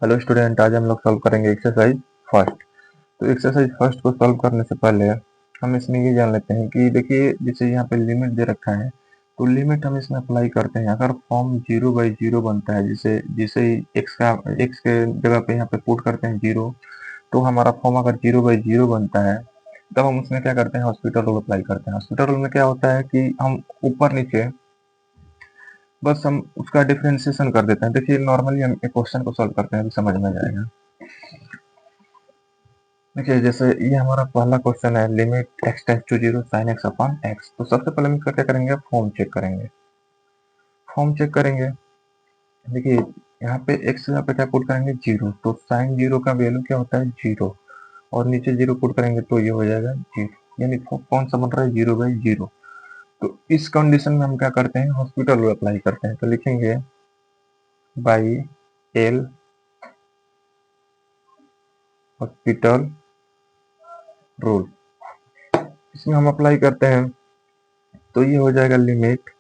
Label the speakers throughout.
Speaker 1: Hello student, आज हम लोग सॉल्व करेंगे एक्सरसाइज फर्स्ट। तो एक्सरसाइज फर्स्ट को सॉल्व करने से पहले हम इसमें ये जान लेते हैं कि देखिए, जैसे यहाँ पे लिमिट दे रखा है तो लिमिट हम इसमें अप्लाई करते हैं। अगर फॉर्म 0/0 बनता है, जिसे जिसे एक्स के जगह पे यहाँ पे पुट करते हैं 0, तो हमारा फॉर्म अगर 0/0 बनता है तब हम उसमें क्या करते हैं, हॉस्पिटल रूल अप्लाई करते हैं। हॉस्पिटल रूल में क्या होता है कि हम ऊपर नीचे बस हम उसका डिफरेंशिएशन कर देते हैं। देखिए, नॉर्मली हम एक क्वेश्चन को सॉल्व करते हैं तो समझ में आ जाएगा। देखिए, जैसे ये हमारा पहला क्वेश्चन है, limit x tends to 0 sin x upon x। तो सबसे पहले हम इसका क्या करेंगे, फॉर्म चेक करेंगे। फॉर्म चेक करेंगे, देखिए यहाँ पे x यहाँ पे क्या पुट करेंगे 0, तो साइन 0 का वैल्यू क्या होता है 0, और नीचे 0 पुट करेंगे तो ये हो जाएगा 0, यानी कौन सा बन रहा है 0/0। तो इस कंडीशन में हम क्या करते हैं, हॉस्पिटल रूल अप्लाई करते हैं। तो लिखेंगे बाई एल हॉस्पिटल रूल, इसमें हम अप्लाई करते हैं तो ये हो जाएगा लिमिट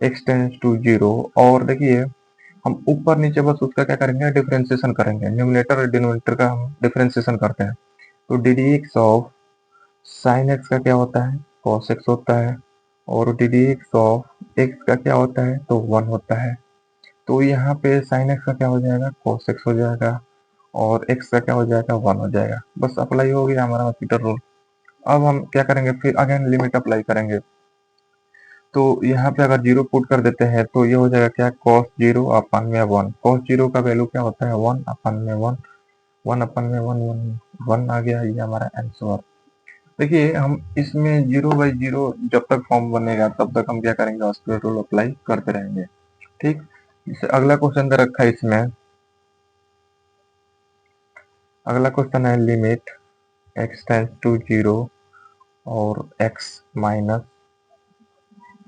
Speaker 1: x टेंड्स टू 0। और देखिए, हम ऊपर नीचे बस उसका क्या करेंगे, डिफरेंशिएशन करेंगे। न्यूमरेटर और डिनोमिनेटर का हम डिफरेंशिएशन करते हैं। तो D D x of sine x का क्या होता है, कॉस एक्स होता है, और D D x of x का क्या होता है, तो 1 होता है। तो यहाँ पे साइन एक्स का क्या हो जाएगा, कॉस एक्स हो जाएगा, और एक्स का क्या हो जाएगा, 1 हो जाएगा। बस अप्लाई हो गया हमारा हॉस्पिटल रूल। अब हम क्या करेंगे, फिर अगेन लिमिट अप्लाई करेंगे। तो यहाँ पे अगर 0 पुट कर देते हैं तो ये हो जाएगा क्या, cos 0 अपन में 1। cos 0 का वैल्यू क्या होता है 1 अपन में 1, 1 अपन में 1, 1 1 आ गया, ये हमारा आंसर। देखिए, हम इसमें 0/0 जब तक फॉर्म बनेगा तब तक हम क्या करेंगे, हॉस्पिटल रूल अप्लाई करते रहेंगे। ठीक, जैसे अगला क्वेश्चन दे रखा है इसमें। अगला क्वेश्चन है लिमिट x टेंड्स टू 0 और x minus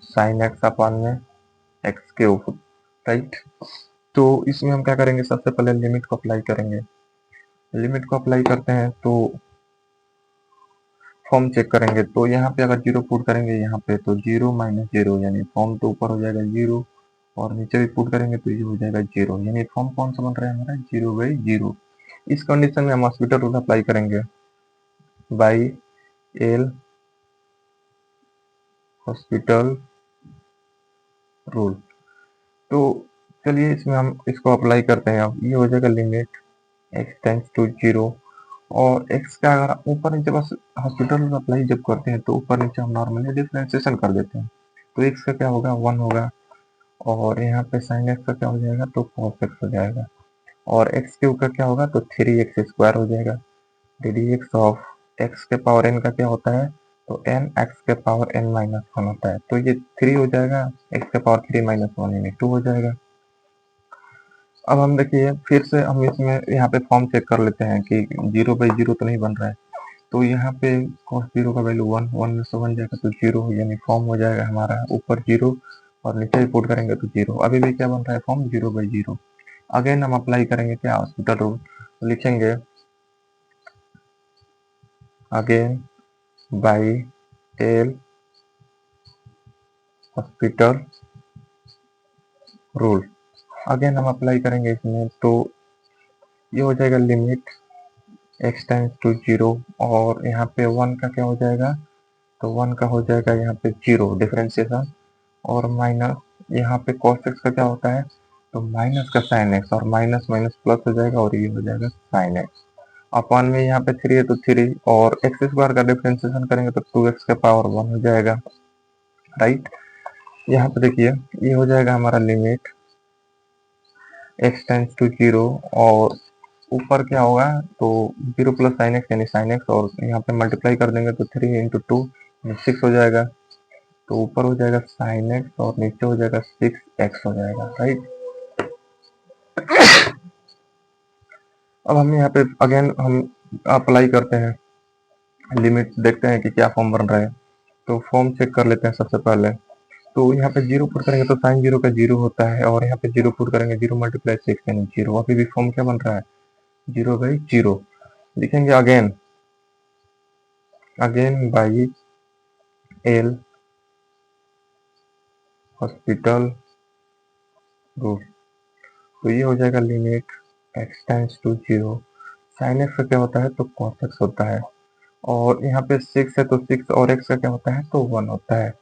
Speaker 1: sine x upon में x के ऊपर, राइट। तो इसमें हम क्या करेंगे, सबसे पहले लिमिट को अप्लाई करेंगे। लिमिट को अप्लाई करते हैं तो फॉर्म चेक करेंगे। तो यहाँ पे अगर 0 पुट करेंगे यहाँ पे तो 0 - 0, यानी फॉर्म तो ऊपर हो जाएगा 0, और नीचे भी पुट करेंगे तो ये हो जाएगा 0, यानी फॉर्म कौन सा बन रहा है हमारा 0/0। इस कंडीशन में हम हॉस्पिटल रूल अप्लाई करेंगे बाई एल हॉस्पिटल रूल। तो चलिए, इसमें हम इसको अप्लाई करते हैं। अब ये हो जाएगा लिमिट x टेंड्स टू 0, और x का अगर ऊपर नीचे बस हॉस्पिटल में अप्लाई जब करते हैं तो ऊपर नीचे हम नॉर्मली डिफरेंशिएशन कर देते हैं। तो x का क्या होगा 1 होगा, और यहाँ पे साइन x का क्या हो जाएगा, तो cos x हो जाएगा, और x क्यूब का क्या होगा, तो 3x² हो जाएगा। D D x of x के पावर n का क्या होता है, तो n x के पावर n-1 होता है। तो ये 3 हो जाएगा, x के पावर 3-1 यानी 2 हो जाएगा। अब हम देखिए, फिर से हम इसमें यहाँ पे फॉर्म चेक कर लेते हैं कि 0/0 तो नहीं बन रहा है। तो यहाँ पे cos 0 का वैल्यू 1, 1 में से 1 जाएगा तो 0, यानी फॉर्म हो जाएगा हमारा ऊपर 0, और नीचे भी पुट करेंगे तो 0। अभी भी क्या बन रहा है, फॉर्म 0/0। अगेन हम अप्लाई करेंगे क्या, हॉस्पिटल रूल। तो लिखेंगे again by L hospital rule. Again हम अप्लाई करेंगे इसमें, तो ये हो जाएगा लिमिट x टेंड्स टू 0, और यहाँ पे 1 का क्या हो जाएगा, तो 1 का हो जाएगा यहाँ पे 0 डिफरेंशिएशन, और माइनस यहाँ पे cos x का क्या होता है, तो माइनस का साइन x, और माइनस माइनस प्लस हो जाएगा, और ये हो जाएगा साइन x। अपन में यहाँ पे 3 है तो 3, और x² का डिफरेंशिएशन करेंगे तो 2x के पावर 1 हो जाएगा, राइट। यहाँ पे देखिए, ये हो जाएगा हमारा लिमिट x टेंड्स टू 0, और ऊपर क्या होगा, तो 0 प्लस साइन एक्स यानी साइन एक्स, और यहाँ पे मल्टीप्लाई कर देंगे तो 3 × 2 6 हो जाएगा। तो ऊपर हो जाएगा साइन एक्स, और नीचे हो जाएगा 6x हो जाएगा, राइट। अब हम यहाँ पे अगेन हम अप्लाई करते हैं लिमिट, देखते हैं कि क्या फॉर्म बन रहा है। तो फॉर्म चेक कर लेते हैं सबसे पहले। तो यहाँ पे 0 पुट करेंगे तो साइन 0 का 0 होता है, और यहाँ पे 0 पुट करेंगे 0 × 6 यानी 0। अभी भी फॉर्म क्या बन रहा है 0/0। लिखेंगे again, again by L hospital rule. तो ये हो जाएगा limit x tends to zero, sine x का क्या होता है तो कॉस एक्स होता है, और यहाँ पे 6 है तो 6 और एक्स का क्या होता है तो 1 होता है।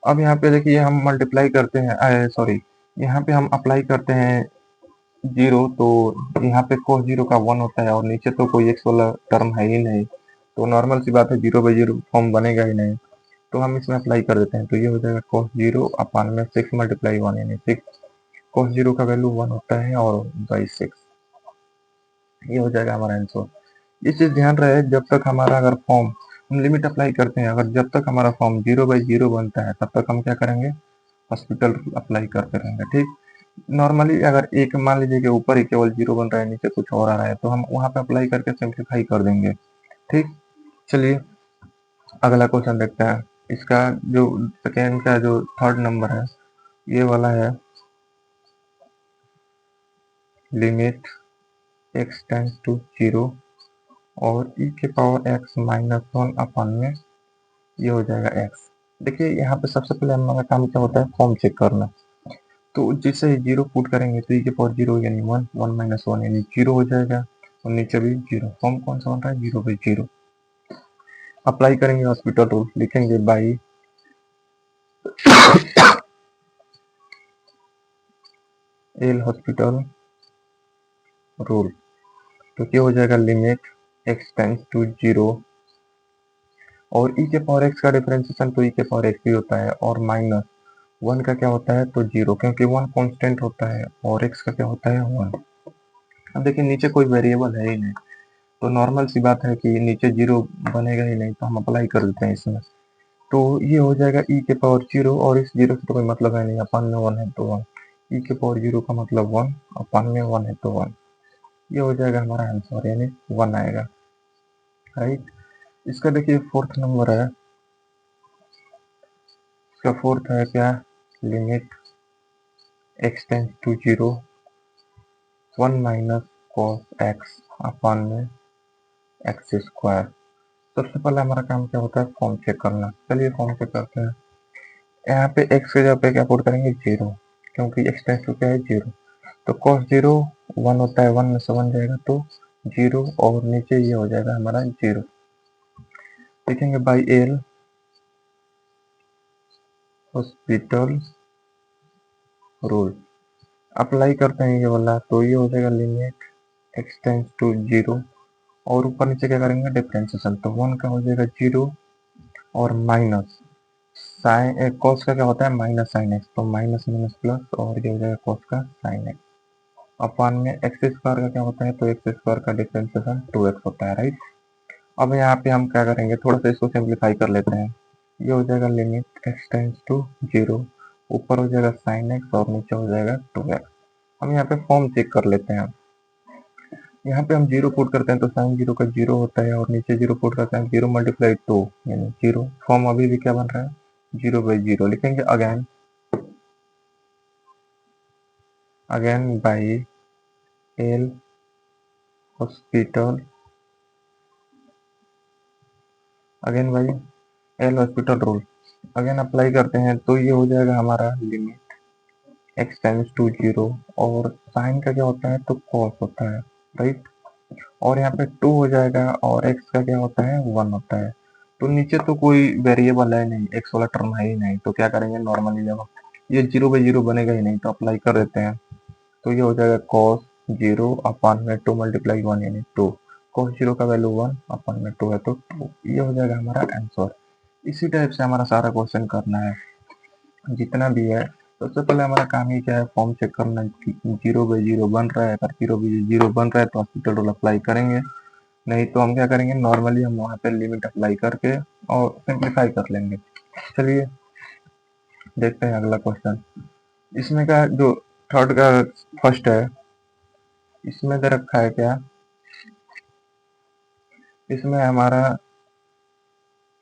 Speaker 1: अब यहाँ पे देखिए हम मल्टीप्लाई करते हैं, सॉरी यहाँ पे हम अप्लाई करते हैं जीरो, तो यहाँ पे cos जीरो का 1 होता है और नीचे तो कोई एक्स वाला टर्म है ही नहीं, तो नॉर्मल सी बात है जीरो बाई जीरो फॉर्म बनेगा ही नहीं, तो हम इसमें अप्लाई कर देते हैं। तो ये हो जाएगा cos जीरो अपान में 6 मल्टीप्लाई 1 यानी 6, cos जीरो का वैल्यू 1 होता है और बाई 6, ये हो जाएगा हमारा आंसर। ये चीज ध्यान रहे, जब तक हमारा अगर फॉर्म हम लिमिट अप्लाई करते हैं, अगर जब तक हमारा फॉर्म जीरो बाई जीरो बनता है तब तक हम क्या करेंगे, हॉस्पिटल रूल अप्लाई करते रहेंगे। ठीक, नॉर्मली अगर एक मान लीजिए कि ऊपर ही केवल जीरो बन रहा है, नीचे कुछ और आ रहा है, तो हम वहां पे अप्लाई करके सिंप्लीफाई कर देंगे। ठीक, चलिए अगला क्वेश्चन देखते हैं। इसका जो सेकेंड का जो थर्ड नंबर है, ये वाला है limit x tends to zero और ई के पावर एक्स माइनस 1 अपान में ये हो जाएगा एक्स। देखिए यहाँ पे सबसे पहले हमारा काम क्या होता है, फॉर्म चेक करना। तो जिससे जीरो पुट करेंगे तो ई के पावर जीरो यानी 1, 1 माइनस 1 यानी जीरो हो जाएगा, और नीचे भी जीरो। फॉर्म कौन सा बन रहा है, जीरो बाई जीरो। अप्लाई करेंगे हॉस्पिटल रूल, लिखेंगे बाई एल हॉस्पिटल रूल, तो क्या हो जाएगा limit x tends to zero, और ई के पावर एक्स का डिफरेंशिएशन तो ई के पावर एक्स ही होता है, और माइनस 1 का क्या होता है तो जीरो, क्योंकि 1 कांस्टेंट होता है और एक्स का क्या होता है 1। अब देखिए नीचे कोई वेरिएबल है ही नहीं, तो नॉर्मल सी बात है कि नीचे जीरो बनेगा ही नहीं, तो हम अप्लाई कर देते हैं इसमें। तो ये हो जाएगा ई के पावर जीरो, और इस जीरो से तो कोई मतलब है नहीं, अपान में 1 है तो 1, ई के पावर जीरो का मतलब 1, अपान में 1 है तो 1, ये हो जाएगा हमारा आंसर यानी 1 आएगा। राइट, इसका देखिए फोर्थ नंबर है, इसका फोर्थ है क्या, limit x tends to zero 1 minus cos x upon में एक्स स्क्वायर। सबसे पहले हमारा काम क्या होता है, फॉर्म चेक करना। चलिए फॉर्म चेक करते हैं। यहाँ पे एक्स के जगह पे क्या पुट करेंगे, जीरो, क्योंकि एक्स टेंस टू क्या है जीरो, तो कॉस जीरो 1 होता है, 1 में से 1 जाएगा तो जीरो, और नीचे ये हो जाएगा हमारा जीरो। लिखेंगे by L hospital rule, apply करते हैं ये वाला, तो ये हो जाएगा limit x tends to zero, और ऊपर नीचे क्या करेंगे डिफरेंशिएशन, तो 1 का हो जाएगा जीरो और माइनस साइन कॉस का क्या होता है माइनस साइन एक्स, तो माइनस माइनस प्लस, और ये हो जाएगा कॉस का साइन एक्स अपान में एक्स स्क्वायर का क्या होता है, तो एक्स स्क्वायर का डिफरेंशिएशन 2x होता है। राइट, अब यहाँ पे हम क्या करेंगे, थोड़ा सा इसको सिंप्लीफाई कर लेते हैं। ये हो जाएगा limit x tends to zero, ऊपर हो जाएगा साइन एक्स और नीचे हो जाएगा 2x। हम यहाँ पे फॉर्म चेक कर लेते हैं। यहाँ पे हम जीरो पुट करते हैं तो साइन जीरो का जीरो होता है, और नीचे जीरो पुट करते हैं जीरो मल्टीप्लाई टू यानी जीरो। फॉर्म अभी भी क्या बन रहा है, जीरो बाई जीरो। लिखेंगे again by L hospital, again by L hospital rule, again apply करते हैं, तो ये हो जाएगा हमारा limit x tends to zero, और साइन का क्या होता है तो कॉस होता है। राइट, और यहाँ पे 2 हो जाएगा, और x का क्या होता है 1 होता है, तो नीचे तो कोई वेरिएबल है नहीं, x वाला टर्म है ही नहीं, तो क्या करेंगे नॉर्मली, जब ये जीरो बाई जीरो बनेगा ही नहीं तो अप्लाई कर देते हैं। तो ये हो जाएगा cos जीरो अपान में 2 मल्टीप्लाई 1 यानी 2, cos जीरो का वैल्यू 1 अपान में 2 है तो 2, ये हो जाएगा हमारा आंसर। इसी टाइप से हमारा सारा क्वेश्चन करना है जितना भी है। सबसे पहले हमारा काम ही क्या है, फॉर्म चेक करना कि जीरो बाई जीरो बन रहा है, अगर जीरो बाई जीरो बन रहा है तो हॉस्पिटल रूल अप्लाई करेंगे, नहीं तो हम क्या करेंगे नॉर्मली हम वहाँ पे लिमिट अप्लाई करके और सिंप्लीफाई कर लेंगे। चलिए देखते हैं अगला क्वेश्चन। इसमें का जो थर्ड का फर्स्ट है, इसमें दे रखा है क्या, इसमें हमारा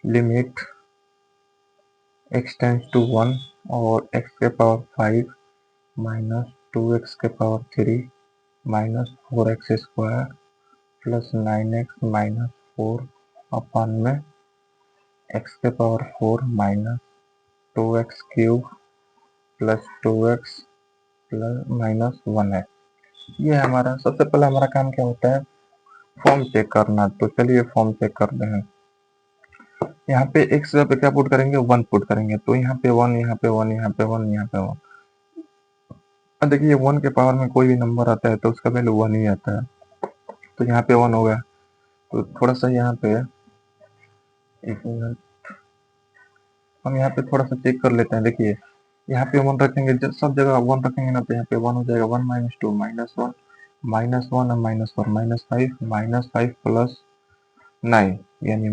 Speaker 1: लिमिट एक्स टेंस टू 1 और एक्स के पावर 5 माइनस 2x के power 3 minus 4x square plus 9x minus 4 अपान में x के power 4 minus 2x cube plus 2x plus minus 1 है। ये है हमारा, सबसे पहले हमारा काम क्या होता है, फॉर्म चेक करना। तो चलिए फॉर्म चेक करते हैं। यहाँ पे एक्स पे क्या पुट करेंगे, 1 पुट करेंगे। तो यहाँ पे 1, यहाँ पे 1, यहाँ पे 1, यहाँ पे 1। अब देखिए 1 के पावर में कोई भी नंबर आता है तो उसका वैल्यू 1 ही आता है। तो यहाँ पे 1 होगा। तो थोड़ा सा यहाँ पे, एक मिनट, हम यहाँ पे थोड़ा सा चेक कर लेते हैं। देखिए यहाँ पे 1 रखेंगे, जब सब जगह 1 रखेंगे ना, तो यहाँ पे 1 हो जाएगा। 1 माइनस 2 माइनस 1, माइनस 1 और माइनस 4 माइनस 5 प्लस 9, यानी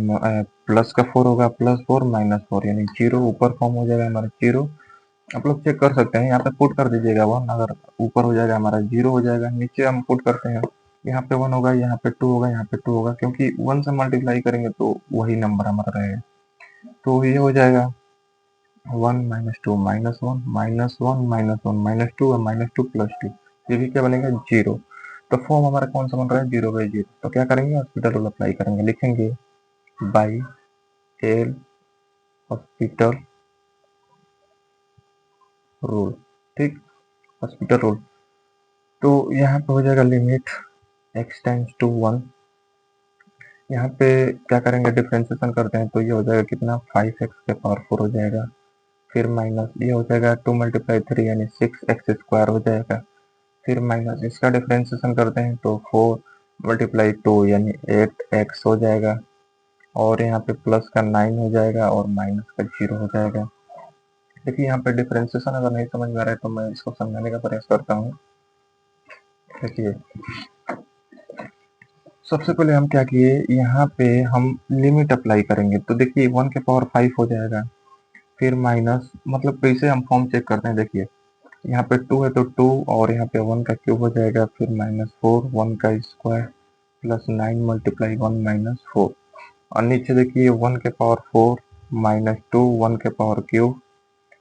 Speaker 1: प्लस का 4 होगा, प्लस 4 माइनस 4, यानी 0 ऊपर फॉर्म हो जाएगा हमारा 0। आप लोग चेक कर सकते हैं, यहाँ पे पुट कर दीजिएगा 1, अगर ऊपर हो जाएगा हमारा 0 हो जाएगा। नीचे हम पुट करते हैं, यहाँ पे 1 होगा, यहाँ पे 2 होगा, यहाँ पे 2 होगा, क्योंकि 1 से मल्टीप्लाई करेंगे तो वही नंबर हमारा रहेगा। तो ये हो जाएगा 1 minus 2 minus 1 minus 1 minus 1 minus 2 और माइनस 2 प्लस 2, ये भी क्या बनेगा, 0। तो फॉर्म हमारा कौन सा बन रहा है, 0/0। तो क्या करेंगे, हॉस्पिटल रूल अप्लाई करेंगे, लिखेंगे बाई एल हॉस्पिटल रूल। ठीक, हॉस्पिटल रूल। तो यहाँ पे हो जाएगा लिमिट x टेंड्स टू 1। यहाँ पे क्या करेंगे, डिफ्रेंसिएशन करते हैं। तो ये हो जाएगा कितना, 5x के पावर 4 हो जाएगा। फिर माइनस ये हो जाएगा 2 मल्टीप्लाई 3 यानी 6x स्क्वायर हो जाएगा। फिर माइनस इसका डिफ्रेंसिएशन करते हैं तो 4 मल्टीप्लाई 2 यानी 8x हो जाएगा। और यहाँ पे प्लस का 9 हो जाएगा और माइनस का 0 हो जाएगा। देखिए यहाँ पे डिफ्रेंसिएशन अगर नहीं समझ में आ रहा है तो मैं इसको समझाने का प्रयास करता हूँ। देखिए सबसे पहले हम क्या किए, यहाँ पे हम लिमिट अप्लाई करेंगे। तो देखिए 1 के पावर 5 हो जाएगा। फिर माइनस, मतलब कैसे हम फॉर्म चेक करते हैं, देखिए यहाँ पे 2 है तो 2, और यहाँ पे 1 का क्यूब हो जाएगा। फिर माइनस 4 1 का स्क्वायर प्लस 9 मल्टीप्लाई 1 माइनस 4। और नीचे देखिए 1 के पावर 4 माइनस 2 1 के पावर क्यूब,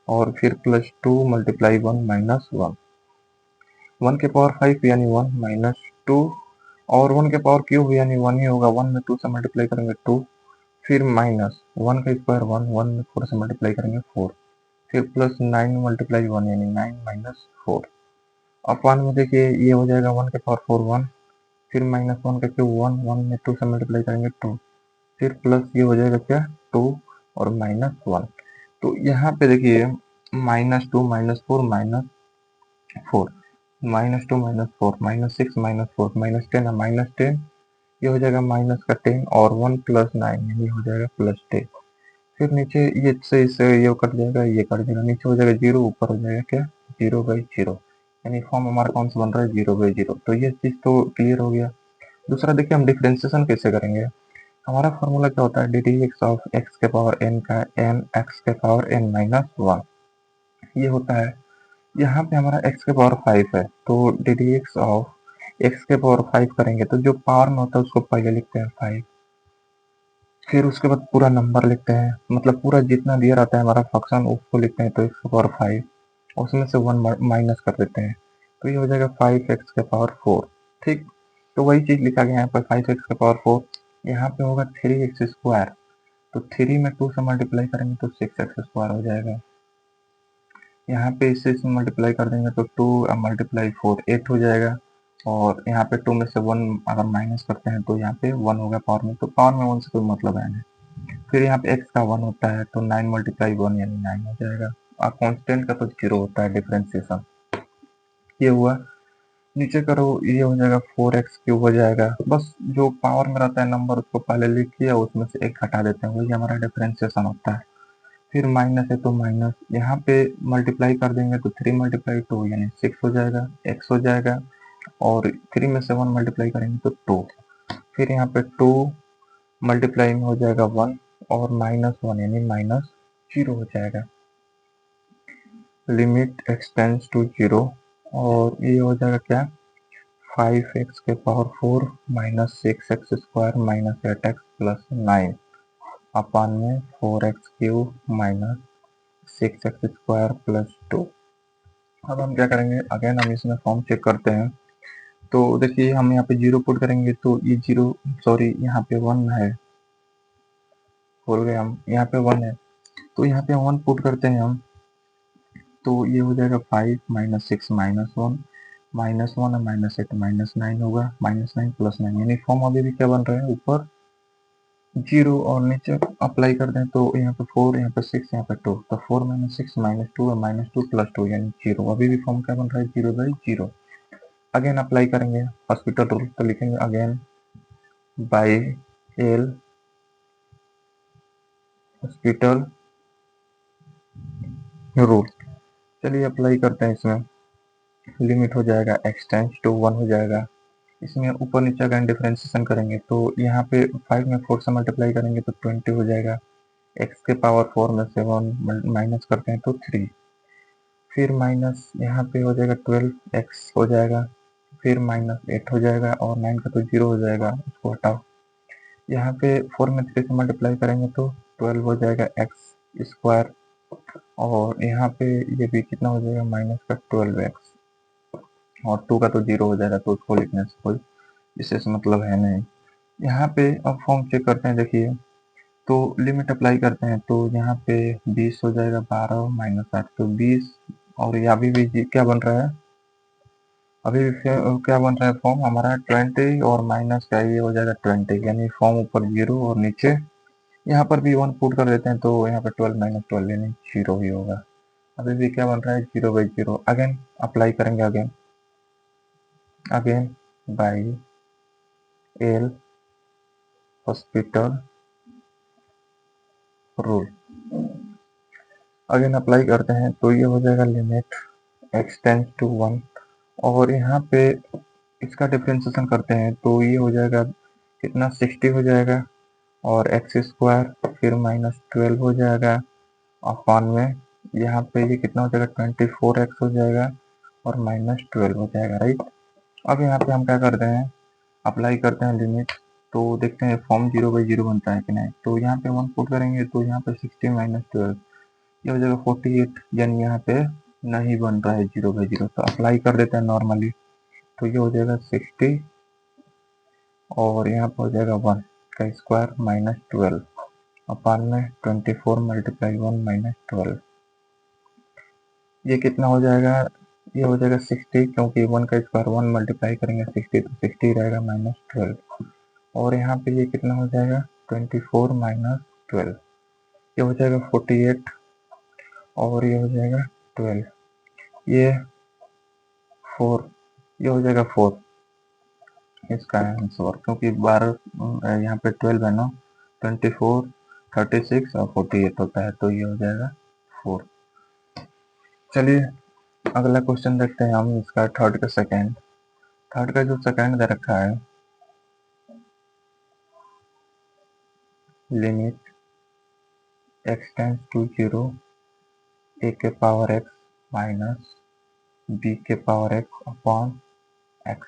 Speaker 1: और फिर प्लस 2 मल्टीप्लाई 1 माइनस 1। 1 के पावर 5 यानी 1 माइनस 2, और 1 के पावर क्यूब यानी 1 ही होगा। 1 में 2 से मल्टीप्लाई करेंगे 2, फिर माइनस 1 का स्क्वायर 1, 1 में 4 से मल्टीप्लाई करेंगे 4, फिर प्लस 9 मल्टीप्लाई 1 यानी 9 माइनस 4। अब 1 में देखिए ये हो जाएगा 1 के पावर 4 1, फिर माइनस 1 का क्यूब 1, 1 में 2 से मल्टीप्लाई करेंगे 2, फिर प्लस ये हो जाएगा क्या, 2 और माइनस 1। तो यहाँ पे देखिए minus 2 minus 4 minus 4, minus 2 minus 4 minus 6 minus 4 minus 10 और माइनस 10, ये हो जाएगा माइनस का 10 और 1 प्लस 9 ये हो जाएगा प्लस 10। फिर नीचे ये से इससे ये कट जाएगा, ये कट जाएगा, नीचे हो जाएगा 0, ऊपर हो जाएगा क्या, 0/0। यानी फॉर्म हमारा कौन सा बन रहा है, 0/0। तो ये चीज तो क्लियर हो गया। दूसरा देखिए हम डिफरेंशिएशन कैसे करेंगे। हमारा फॉर्मूला क्या होता है, D D x of x के पावर एन का एन एक्स के पावर एन माइनस 1, ये होता है। यहाँ पे हमारा x के पावर 5 है, तो D D x of x के पावर 5 करेंगे तो जो पावर में होता है उसको पहले लिखते हैं 5, फिर उसके बाद पूरा नंबर लिखते हैं, मतलब पूरा जितना दिया रहता है हमारा फंक्शन उसको लिखते हैं। तो x के पावर 5, उसमें से 1 माइनस कर देते हैं, तो ये हो जाएगा 5x के पावर 4। ठीक, तो वही चीज लिखा गया यहाँ पर 5x के पावर 4। यहाँ पे होगा 3x स्क्वायर, तो 3 में 2 से मल्टीप्लाई करेंगे तो 6x स्क्वायर हो जाएगा। यहाँ पे इससे इसमें मल्टीप्लाई कर देंगे तो 2 मल्टीप्लाई 4 8 हो जाएगा। और यहाँ पे 2 में से 1 अगर माइनस करते हैं तो यहाँ पे 1 होगा पावर में, तो पावर में 1 से कोई मतलब है नहीं। फिर यहाँ पे x का 1 होता है तो 9 मल्टीप्लाई 1 यानी 9 हो जाएगा। और कांस्टेंट का तो 0 होता है डिफरेंशिएशन। ये हुआ, नीचे करो ये हो जाएगा 4x क्यूब हो जाएगा। बस जो पावर में रहता है नंबर उसको पहले लिख किया, उसमें से एक हटा देते हैं, वही हमारा डिफरेंशिएशन होता है। फिर माइनस है तो माइनस, यहाँ पे मल्टीप्लाई कर देंगे तो 3 मल्टीप्लाई 2 यानी 6 हो जाएगा, x हो जाएगा। और 3 में से 1 मल्टीप्लाई करेंगे तो 2, फिर यहाँ पे 2 मल्टीप्लाई में हो जाएगा 1 और माइनस 1 यानी माइनस 0 हो जाएगा। लिमिट x टेंड्स टू 0, और ये हो जाएगा क्या, 5x के power 4 minus 6x square minus 8x plus 9 अपान में 4x cube minus 6x square plus 2। अब हम क्या करेंगे, अगेन हम इसमें फॉर्म चेक करते हैं। तो देखिए हम यहाँ पे 0 पुट करेंगे तो ये 0, सॉरी यहाँ पे 1 है, भूल गए हम, यहाँ पे 1 है तो यहाँ पे 1 पुट करते हैं हम। तो ये हो जाएगा 5 माइनस 6 माइनस 1, -1 और -8 -9 होगा, -9 + 9 यानी फॉर्म अभी भी क्या बन रहा है, ऊपर 0 और नीचे अप्लाई कर दें तो यहाँ पे 4, यहाँ पे 6, यहाँ पे 2, तो 4 - 6 -2 और -2 + 2 यानी 0। अभी भी फॉर्म क्या बन रहा है, 0/0। अगेन अप्लाई करेंगे हॉस्पिटल रूल, तो लिखेंगे again by L hospital rule. चलिए अप्लाई करते हैं। इसमें लिमिट हो जाएगा x टेंड्स टू 1 हो जाएगा। इसमें ऊपर नीचे अगर डिफरेंशिएशन करेंगे तो यहाँ पे 5 में 4 से मल्टीप्लाई करेंगे तो 20 हो जाएगा। x के पावर 4 में से 1 माइनस करते हैं तो 3, फिर माइनस यहाँ पे हो जाएगा 12x हो जाएगा, फिर -8 हो जाएगा और 9 का तो 0 हो जाएगा, उसको हटाओ। यहाँ पे 4 में 3 से मल्टीप्लाई करेंगे तो 12 हो जाएगा x स्क्वायर, और यहाँ पे ये भी कितना हो जाएगा, माइनस का 12x, और 2 का तो 0 हो जाएगा, तो उसको लिखने से कोई विशेष मतलब है नहीं। यहाँ पे अब फॉर्म चेक करते हैं, देखिए तो लिमिट अप्लाई करते हैं तो यहाँ पे 20 हो जाएगा, 12 -8 तो 20, और ये अभी भी क्या बन रहा है, अभी भी क्या बन रहा है फॉर्म हमारा 20 और माइनस का ये हो जाएगा 20, यानी फॉर्म ऊपर 0 और नीचे यहाँ पर भी 1 पुट कर देते हैं तो यहाँ पे 12 - 12 यानी 0 ही होगा। अभी भी क्या बन रहा है, 0/0। अगेन अप्लाई करेंगे, again by L hospital rule. Again apply करते हैं तो ये हो जाएगा लिमिट x टेंड्स टू 1, और यहाँ पे इसका डिफ्रेंशिएशन करते हैं तो ये हो जाएगा कितना, 60 हो जाएगा, और एक्स स्क्वायर फिर -12 हो जाएगा अपॉन में यहाँ पे ये कितना हो जाएगा, 24x हो जाएगा और -12 हो जाएगा, राइट। अब यहाँ पे हम क्या करते हैं, अप्लाई करते हैं लिमिट, तो देखते हैं फॉर्म 0/0 बनता है कि नहीं। तो यहाँ पे 1 पुट करेंगे तो यहाँ पे 60 - 12 ये हो जाएगा 48, यानी यहाँ पे नहीं बन रहा है 0/0, तो अप्लाई कर देते हैं नॉर्मली, तो ये हो जाएगा 60 और यहाँ पर हो जाएगा 1 का स्क्वायर -12 अपान में 24 × 1 - 12, ये कितना हो जाएगा, ये हो जाएगा 60, क्योंकि 1 का स्क्वायर 1 मल्टीप्लाई करेंगे 60 तो 60 रहेगा -12, और यहाँ पे ये कितना हो जाएगा, 24 - 12 ये हो जाएगा 48, और ये हो जाएगा 12, ये 4, ये हो जाएगा 4 इसका आंसर, क्योंकि 12 यहाँ पे 12 है ना, 24 36 और 48 होता है, तो ये हो जाएगा 4। चलिए अगला क्वेश्चन देखते हैं हम, इसका थर्ड का जो सेकेंड दे रखा है, limit x tends to 0 a के पावर x माइनस b के पावर x अपॉन x।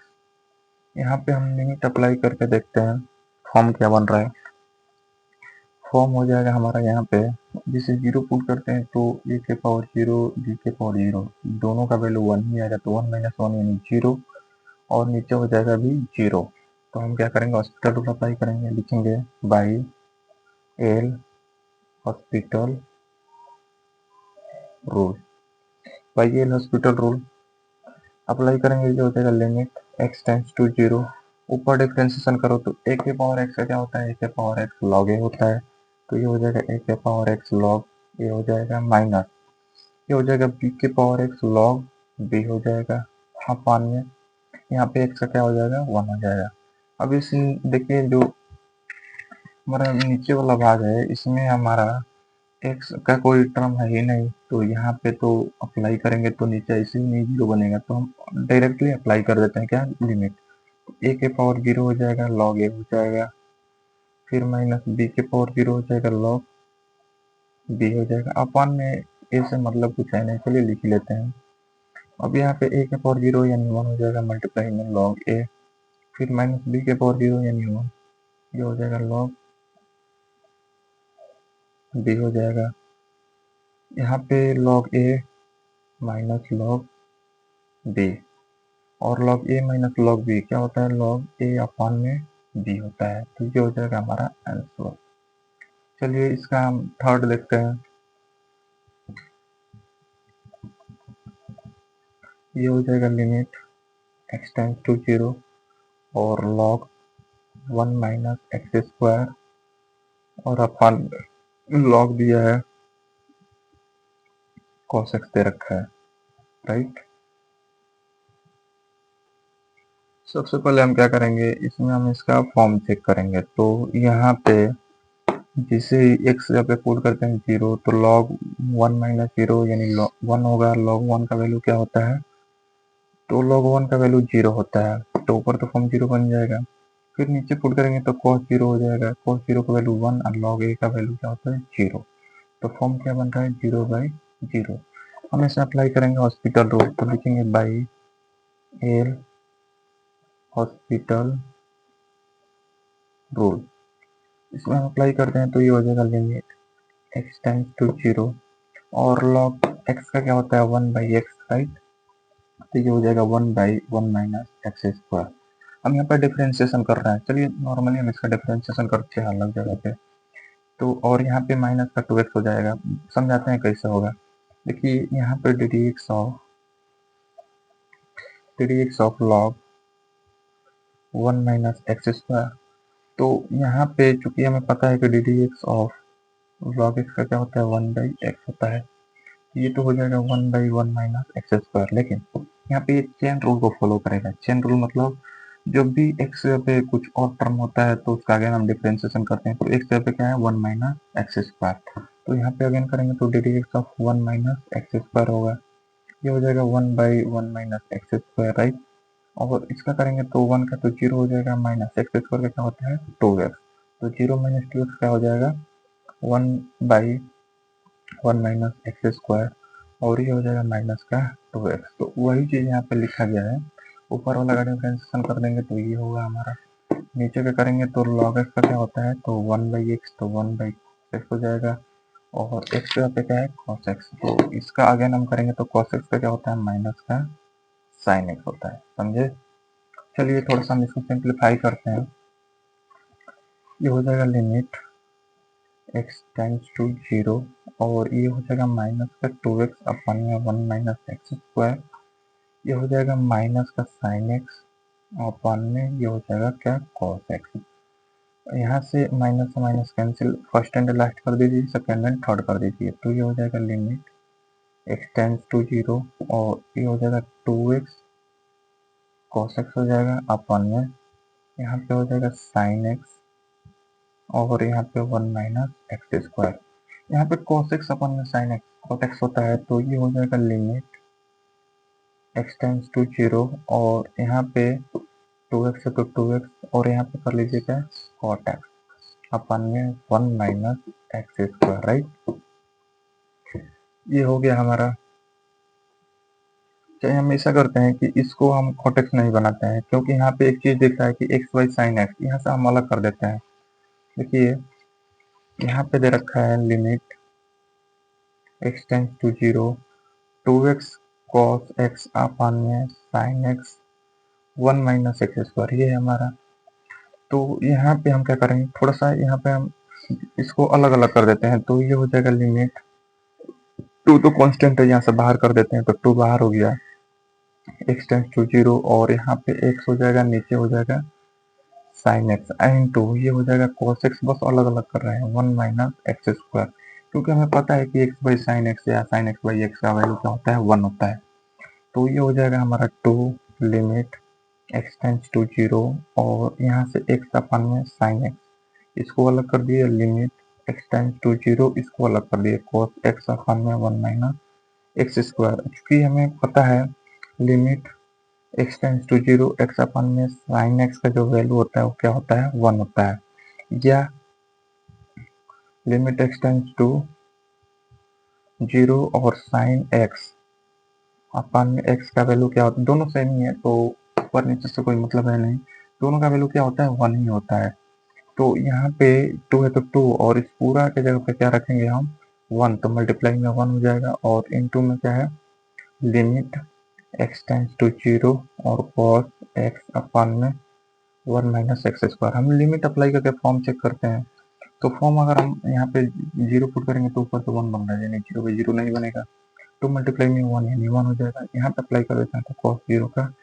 Speaker 1: यहाँ पे हम लिमिट अप्लाई करके देखते हैं फॉर्म क्या बन रहा है। फॉर्म हो जाएगा हमारा यहाँ पे, जिसे 0 पुट करते हैं तो a के पावर 0 b के पावर 0 दोनों का वैल्यू 1 ही आएगा, तो 1 - 1 यानी 0, और नीचे हो जाएगा भी 0। तो हम क्या करेंगे, हॉस्पिटल रूल अप्लाई करेंगे, लिखेंगे by L hospital rule. By L hospital rule apply करेंगे, ये हो जाएगा लिमिट x टेंड्स टू 0, ऊपर डिफ्रेंशिएशन करो तो a के पावर x का क्या होता है, a के पावर x log a होता है, तो ये हो जाएगा a के पावर x log a हो जाएगा, माइनस ये हो जाएगा b के पावर x log b हो जाएगा अपान में यहाँ पे x का क्या हो जाएगा, 1 हो जाएगा। अब इस देखिए जो हमारा नीचे वाला भाग है, इसमें हमारा x का कोई टर्म है ही नहीं, तो यहाँ पे तो अप्लाई करेंगे तो नीचे ऐसे ही नहीं 0 बनेगा, तो हम डायरेक्टली अप्लाई कर देते हैं क्या, लिमिट a के पावर 0 हो जाएगा, log a हो जाएगा, फिर माइनस b के पावर 0 हो जाएगा, log b हो जाएगा अपान में a से मतलब कुछ है नहीं, चलिए लिख ही लेते हैं। अब यहाँ पे a के पावर 0 यानी 1 हो जाएगा, मल्टीप्लाई में log a, फिर माइनस b के पावर 0 यानी 1, ये हो जाएगा log b हो जाएगा, यहाँ पे log a minus log b, और log a minus log b क्या होता है, log a अपान में b होता है, तो ये हो जाएगा हमारा आंसर। चलिए इसका हम थर्ड देखते हैं, ये हो जाएगा limit x tends to zero और लॉग 1 माइनस एक्स स्क्वायर और अपन लॉग दिया है cos x दे रखा है, राइट। सबसे पहले हम क्या करेंगे, इसमें हम इसका फॉर्म चेक करेंगे। तो यहाँ पे जिसे x जब पे पुट करते हैं 0 तो log 1 माइनस जीरो यानी 1 होगा। log 1 का वैल्यू क्या होता है, तो log 1 का वैल्यू 0 होता है, तो ऊपर तो फॉर्म 0 बन जाएगा। फिर नीचे पुट करेंगे तो cos 0 हो जाएगा, cos 0 का वैल्यू 1 और log a का वैल्यू क्या होता है 0। तो फॉर्म क्या बन रहा है 0/0। हम इसे अप्लाई करेंगे हॉस्पिटल रूल, तो लिखेंगे बाई एल हॉस्पिटल रूल। इसमें हम अप्लाई करते हैं तो ये हो जाएगा लिमिट x टेंस टू 0 और log x का क्या होता है 1/x, राइट। तो ये हो जाएगा 1/1 माइनस एक्स स्क्वायर। हम यहाँ पर डिफरेंशिएशन कर रहे हैं, चलिए नॉर्मली हम इसका डिफरेंशिएशन करते हैं अलग जगह पे। तो और यहाँ पे माइनस का 2x हो जाएगा, समझाते हैं कैसे होगा। देखिए यहाँ पे D x of log 1 minus x square. तो यहाँ पे चूंकि हमें पता है कि D x of log x का क्या होता है 1/x होता है, ये तो हो जाएगा 1/1 माइनस एक्स स्क्वायर। लेकिन यहाँ पे ये चेन रूल को फॉलो करेगा। चेन रूल मतलब जब भी एक्स पे कुछ और टर्म होता है तो उसका अगेन हम डिफरेंशिएशन करते हैं। तो एक्स पे क्या है 1 माइनस एक्स स्क्वायर, तो यहाँ पे अगेन करेंगे तो D x of 1 minus x square होगा। ये हो जाएगा 1/1 माइनस एक्स स्क्वायर, राइट। और इसका करेंगे तो 1 का तो 0 हो जाएगा, माइनस एक्स स्क्वायर का क्या होता है 2x। तो 0 माइनस 2x क्या हो जाएगा 1/1 माइनस एक्स स्क्वायर और ये हो जाएगा माइनस का 2x। तो वही चीज यहाँ पे लिखा गया है। ऊपर वाला का डिफरेंशिएशन कर देंगे तो ये होगा हमारा। नीचे का करेंगे तो log x का क्या होता है तो 1/x, तो 1/x हो जाएगा और x का पे क्या है cos x। तो इसका अगेन हम करेंगे तो cos x का क्या होता है माइनस का sin x होता है, समझे। चलिए थोड़ा सा हम इसको सिंप्लीफाई करते हैं। ये हो जाएगा लिमिट x टेंस टू 0 और ये हो जाएगा माइनस का 2x अपन में 1 माइनस एक्स स्क्वायर। ये हो जाएगा माइनस का sin x अपन में ये हो जाएगा क्या cos x। यहाँ से minus cancel, first and last कर दीजिए, सेकेंड एंड थर्ड कर दीजिए। तो ये हो जाएगा लिमिट x टेंस टू 0 और ये हो जाएगा 2x cos x हो जाएगा अपन में यहाँ पे हो जाएगा sin x और यहाँ पे 1 माइनस एक्स स्क्वायर। यहाँ पे cos x अपन में sin x cos x होता है, तो ये हो जाएगा लिमिट x टेंस टू 0 और यहाँ पे 2x है तो 2x और यहाँ पे कर लीजिएगा cot x अपन में 1 माइनस एक्स स्क्वायर, राइट। ये हो गया हमारा। चाहे हम ऐसा करते हैं कि इसको हम cot x नहीं बनाते हैं, क्योंकि यहाँ पे एक चीज दिख रहा है कि x बाई साइन एक्स, यहाँ से हम अलग कर देते हैं। देखिए यहाँ पे दे रखा है limit x tends to 0 2x cos x upon में sin x 1 minus x square, ये है हमारा। तो यहाँ पे हम क्या करेंगे, थोड़ा सा यहाँ पे हम इसको अलग अलग कर देते हैं। तो ये हो जाएगा लिमिट 2 तो कांस्टेंट है, यहाँ से बाहर कर देते हैं तो 2 बाहर हो गया, x टेंस टू 0 और यहाँ पे x हो जाएगा, नीचे हो जाएगा sin x एंड 2 ये हो जाएगा cos x। बस अलग अलग कर रहे हैं 1 माइनस एक्स स्क्वायर, क्योंकि हमें पता है कि x बाई साइन एक्स या sin x बाई एक्स का वैल्यू क्या होता है 1 होता है। तो ये हो जाएगा हमारा 2 लिमिट x टेंस टू 0 और यहाँ से x अपन में sin x, इसको अलग कर दिए, लिमिट x टेंस टू 0 इसको अलग कर दिए cos x अपन में 1 माइनस एक्स स्क्वायर। क्योंकि हमें पता है limit x tends to 0 x upon में sin x का जो वैल्यू होता है वो क्या होता है 1 होता है, या लिमिट x टेंस टू 0 और sin x अपन में x का वैल्यू क्या होता है, दोनों सेम ही है तो ऊपर नीचे से कोई मतलब है नहीं, दोनों का वैल्यू क्या होता है 1 ही होता है। तो यहाँ पे 2 है तो 2 और इस पूरा के जगह पे क्या रखेंगे हम 1, तो मल्टीप्लाई में 1 हो जाएगा और इनटू में क्या है लिमिट x टेंस टू 0 और cos x अपन में 1 माइनस एक्स स्क्वायर। हम लिमिट अप्लाई करके फॉर्म चेक करते हैं। तो फॉर्म अगर हम यहाँ पे 0 पुट करेंगे तो ऊपर तो 1 बन रहा है, यानी 0 पे 0 नहीं बनेगा, तो मल्टीप्लाई में 1 यानी 1 हो जाएगा। यहाँ पे अप्लाई कर देते हैं तो cos 0 का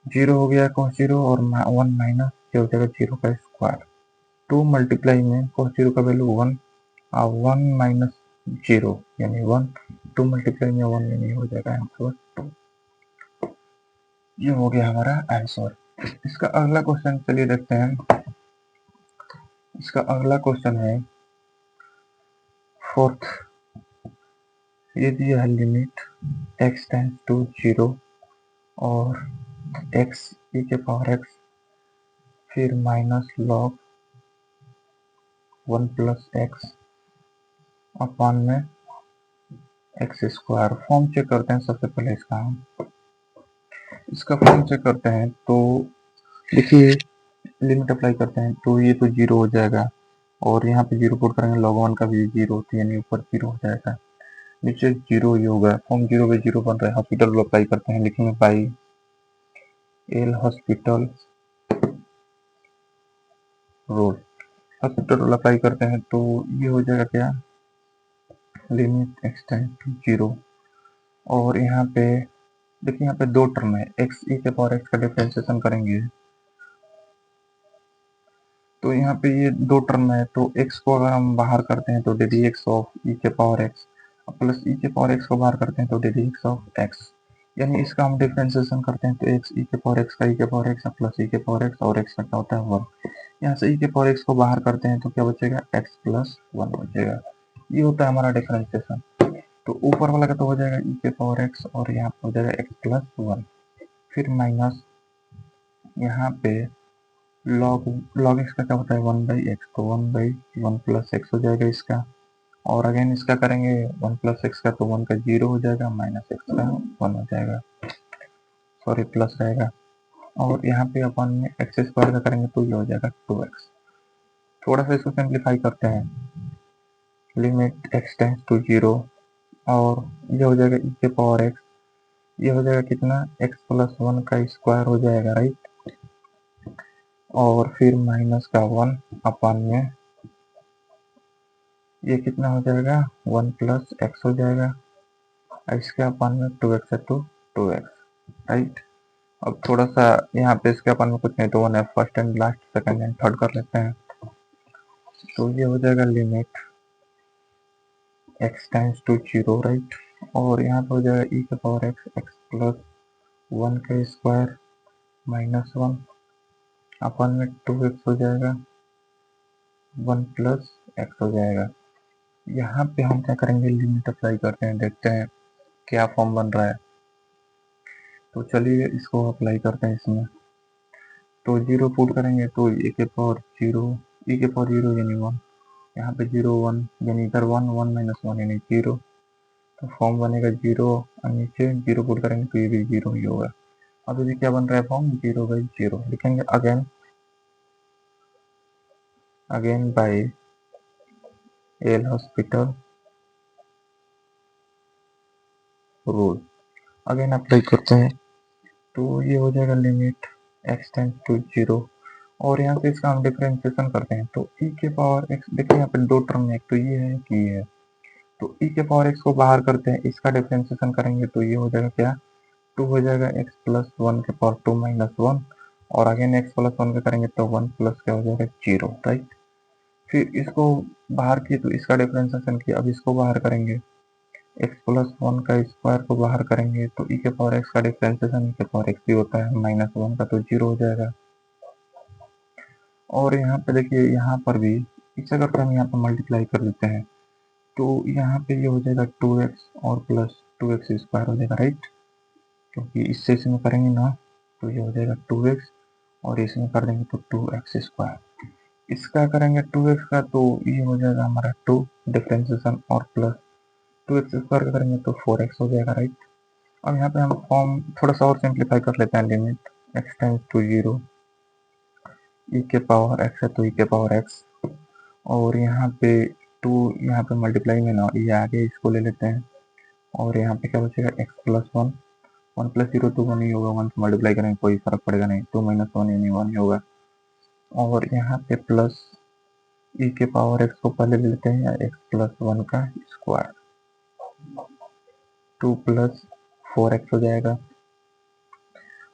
Speaker 1: जीरो हो गया cos जीरो और 1 माइनस ये हो जाएगा जीरो का स्क्वायर। 2 मल्टीप्लाई में cos जीरो का वैल्यू 1 और 1 माइनस जीरो यानी 1। 2 मल्टीप्लाई में 1 यानी हो जाएगा आंसर 2। ये हो गया हमारा आंसर। इसका अगला क्वेश्चन चलिए देखते हैं। इसका अगला क्वेश्चन है फोर्थ। ये दिया है लिमिट x टेंस टू 0 और x e के पावर x फिर minus log 1 plus x upon में एक्स स्क्वायर। फॉर्म चेक करते हैं सबसे पहले इसका फॉर्म चेक करते हैं। तो देखिए लिमिट अप्लाई करते हैं तो ये तो जीरो हो जाएगा और यहाँ पे जीरो पुट करेंगे लॉग 1 का भी जीरो होती है यानी ऊपर जीरो हो जाएगा, नीचे जीरो ही होगा। फॉर्म जीरो पे जीरो बन रहा है। हॉस्पिटल रूल अप्लाई करते हैं, लिखेंगे by L hospital rule. Hospital rule apply करते हैं तो ये हो जाएगा क्या, limit x tend to zero. और यहाँ पे देखिए यहाँ पे दो टर्म है, एक्स ई के पावर एक्स का डिफरेंशिएशन करेंगे तो यहाँ पे ये दो टर्म है। तो x को अगर हम बाहर करते हैं तो डी एक्स ऑफ ई के पावर एक्स प्लस ई के पावर एक्स को बाहर करते हैं तो डी एक्स ऑफ एक्स, यानी इसका हम डिफरेंशिएशन करते हैं तो एक्स ई के पावर एक्स का ई के पावर एक्स प्लस ई के पावर एक्स और एक्स का क्या होता है 1। यहाँ से ई के पावर एक्स को बाहर करते हैं तो क्या बचेगा एक्स प्लस 1 बचेगा। ये होता है हमारा डिफरेंशिएशन। तो ऊपर वाला का तो हो जाएगा ई के पावर एक्स और यहाँ पर हो जाएगा एक्स प्लस 1 फिर माइनस यहाँ पे लॉग एक्स का क्या होता है 1/x तो 1/1 प्लस एक्स हो जाएगा इसका। और अगेन इसका करेंगे 1 प्लस एक्स का तो 1 का 0 हो जाएगा माइनस एक्स का 1 हो जाएगा, सॉरी प्लस रहेगा। और यहाँ पे अपन में एक्स स्क्वायर का करेंगे तो ये हो जाएगा 2x। थोड़ा सा इसको सिंप्लीफाई करते हैं, लिमिट एक्स टेंस टू 0 और ये हो जाएगा ई के पावर एक्स, ये हो जाएगा कितना एक्स प्लस 1 का स्क्वायर हो जाएगा राइट। और फिर माइनस का 1 अपन में ये कितना हो जाएगा 1 प्लस एक्स हो जाएगा, इसके अपन में 2x है तो 2x राइट। अब थोड़ा सा यहाँ पे इसके अपन में कुछ नहीं तो 1 है, first and last second and third कर लेते हैं। तो ये हो जाएगा limit x tends to 0 right. और यहाँ पे हो जाएगा ई के पावर एक्स एक्स प्लस 1 का स्क्वायर माइनस 1 अपन में 2x हो जाएगा 1 प्लस एक्स हो जाएगा। यहाँ पे हम क्या करेंगे लिमिट अप्लाई करते हैं, देखते हैं क्या फॉर्म बन रहा है। तो चलिए इसको अप्लाई करते हैं इसमें। तो जीरो पुट करेंगे तो ए के पावर जीरो ई के पावर जीरो यानी 1, यहाँ पे 0 1 यानी इधर 1 1 माइनस 1 यानी 0। तो फॉर्म बनेगा 0 और नीचे 0 पुट करेंगे तो ये भी 0 ही होगा। अब ये क्या बन रहा है फॉर्म 0/0 लिखेंगे again by L hospital rule. Again apply करते हैं तो ये हो जाएगा लिमिट एक्स टेंस टू 0 और यहाँ से इसका हम डिफरेंशिएशन करते हैं तो ई के पावर एक्स, देखिए यहाँ पे दो टर्म है, एक तो ये है कि ये है। तो ई के पावर एक्स को बाहर करते हैं, इसका डिफरेंशिएशन करेंगे तो ये हो जाएगा क्या 2 हो जाएगा एक्स प्लस 1 के पावर 2 माइनस 1 और अगेन एक्स प्लस 1 का करेंगे तो 1 प्लस क्या हो जाएगा 0 राइट। फिर इसको बाहर किए तो इसका डिफरेंशिएशन किया, अब इसको बाहर करेंगे एक्स प्लस 1 का स्क्वायर को बाहर करेंगे तो ई के पावर एक्स का डिफरेंशिएशन ई के पावर एक्स भी होता है माइनस 1 का तो 0 हो जाएगा। और यहाँ पे देखिए यहाँ पर भी इसे करके हम यहाँ पे मल्टीप्लाई कर लेते हैं तो यहाँ पे ये हो जाएगा 2x और प्लस 2x स्क्वायर हो जाएगा राइट, क्योंकि इससे इसमें करेंगे ना तो ये हो जाएगा 2x और इसमें कर देंगे तो 2x स्क्वायर। इसका करेंगे 2x का तो ये हो जाएगा हमारा 2 डिफरेंशिएशन और प्लस 2x स्क्वायर का करेंगे तो 4x हो जाएगा राइट। अब यहाँ पे हम फॉर्म थोड़ा सा और सिंप्लीफाई कर लेते हैं, लिमिट x टेंस टू 0 ई के पावर x है तो ई के पावर x और यहाँ पे 2 यहाँ पे मल्टीप्लाई में ना ये आगे इसको ले लेते हैं और यहाँ पे क्या बचेगा x प्लस 1 1 प्लस 0 तो 1 ही होगा, 1 से मल्टीप्लाई करेंगे कोई फर्क पड़ेगा नहीं, 2 माइनस 1 यानी 1 ही होगा। और यहाँ पे प्लस ई के पावर x को पहले ले लेते हैं x प्लस 1 का स्क्वायर 2 प्लस 4x हो जाएगा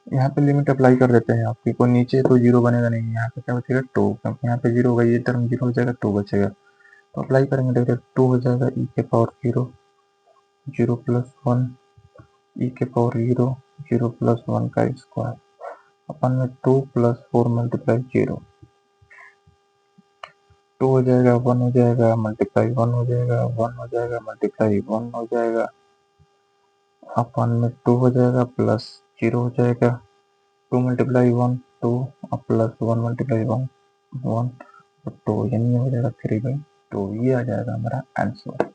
Speaker 1: यहाँ पे लिमिट अप्लाई कर देते हैं आपकी को नीचे तो जीरो बनेगा नहीं, यहाँ पे क्या बचेगा 2, क्योंकि यहाँ पे जीरो होगा, ये टर्म जीरो हो जाएगा 2 बचेगा, तो अप्लाई करेंगे डायरेक्ट 2 हो जाएगा ई के पावर 0, 0 प्लस 1 ई के पावर 0, 0 प्लस 1 का स्क्वायर अपन में 2 प्लस 4 मल्टीप्लाई 0, 2 हो जाएगा 1 हो जाएगा मल्टीप्लाई 1 हो जाएगा 1 हो जाएगा मल्टीप्लाई 1 हो जाएगा अपन में 2 हो जाएगा प्लस 0 हो जाएगा 2 मल्टीप्लाई 1 2 प्लस 1 मल्टीप्लाई 1 1 तो 2 यानी हो जाएगा 3/2, ये आ जाएगा हमारा आंसर।